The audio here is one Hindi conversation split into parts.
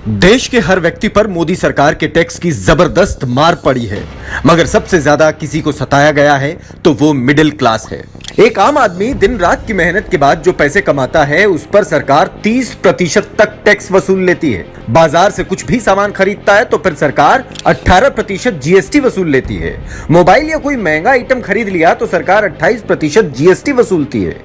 देश के हर व्यक्ति पर मोदी सरकार के टैक्स की जबरदस्त मार पड़ी है, मगर सबसे ज्यादा किसी को सताया गया है तो वो मिडिल क्लास है। एक आम आदमी दिन रात की मेहनत के बाद जो पैसे कमाता है उस पर सरकार 30% तक टैक्स वसूल लेती है। बाजार से कुछ भी सामान खरीदता है तो फिर सरकार 18% जीएसटी वसूल लेती है। मोबाइल या कोई महंगा आइटम खरीद लिया तो सरकार 28% जीएसटी वसूलती है।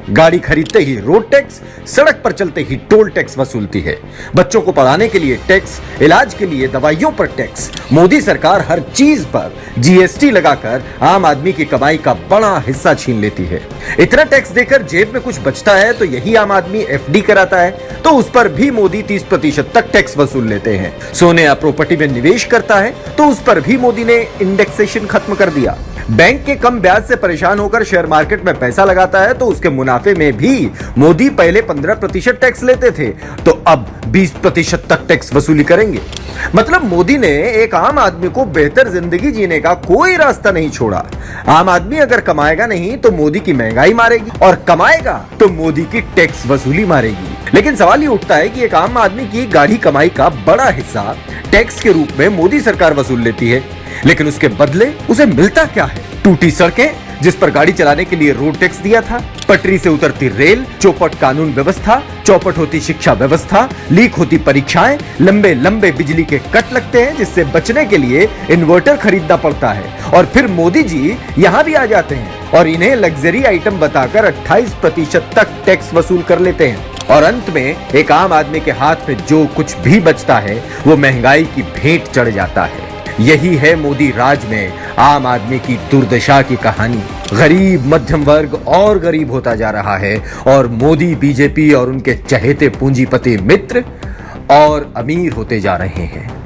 गाड़ी खरीदते ही रोड टैक्स, सड़क पर चलते ही टोल टैक्स वसूलती है। बच्चों को पढ़ाने के लिए टैक्स, इलाज के लिए दवाइयों पर टैक्स। मोदी सरकार हर चीज पर जीएसटी लगाकर आम आदमी की कमाई का बड़ा हिस्सा छीन लेती है। इतना टैक्स देकर जेब में कुछ बचता है तो यही आम आदमी एफडी कराता है तो उस पर भी मोदी 30% तक टैक्स वसूल लेते हैं। सोने या प्रॉपर्टी में निवेश करता है तो उस पर भी मोदी ने इंडेक्सेशन खत्म कर दिया। बैंक के कम ब्याज से परेशान होकर शेयर मार्केट में पैसा लगाता है तो उसके मुनाफे में भी मोदी पहले 15% टैक्स लेते थे तो अब 20% तक टैक्स वसूली करेंगे। मतलब मोदी ने एक आम आदमी को बेहतर जिंदगी जीने का कोई रास्ता नहीं छोड़ा। आम आदमी अगर कमाएगा नहीं तो मोदी की महंगाई मारेगी और कमाएगा तो मोदी की टैक्स वसूली मारेगी। लेकिन सवाल ये उठता है कि एक आम आदमी की गाढ़ी कमाई का बड़ा हिस्सा टैक्स के रूप में मोदी सरकार वसूल लेती है, लेकिन उसके बदले उसे मिलता क्या है? टूटी सड़कें जिस पर गाड़ी चलाने के लिए रोड टैक्स दिया था, पटरी से उतरती रेल, चौपट कानून व्यवस्था, चौपट होती शिक्षा व्यवस्था, लीक होती परीक्षाएं, लंबे लंबे बिजली के कट लगते हैं जिससे बचने के लिए इन्वर्टर खरीदना पड़ता है और फिर मोदी जी यहां भी आ जाते हैं और इन्हें लग्जरी आइटम बताकर 28% तक टैक्स वसूल कर लेते हैं और अंत में एक आम आदमी के हाथ में जो कुछ भी बचता है वो महंगाई की भेंट चढ़ जाता है। यही है मोदी राज में आम आदमी की दुर्दशा की कहानी। गरीब मध्यम वर्ग और गरीब होता जा रहा है और मोदी, बीजेपी और उनके चहेते पूंजीपति मित्र और अमीर होते जा रहे हैं।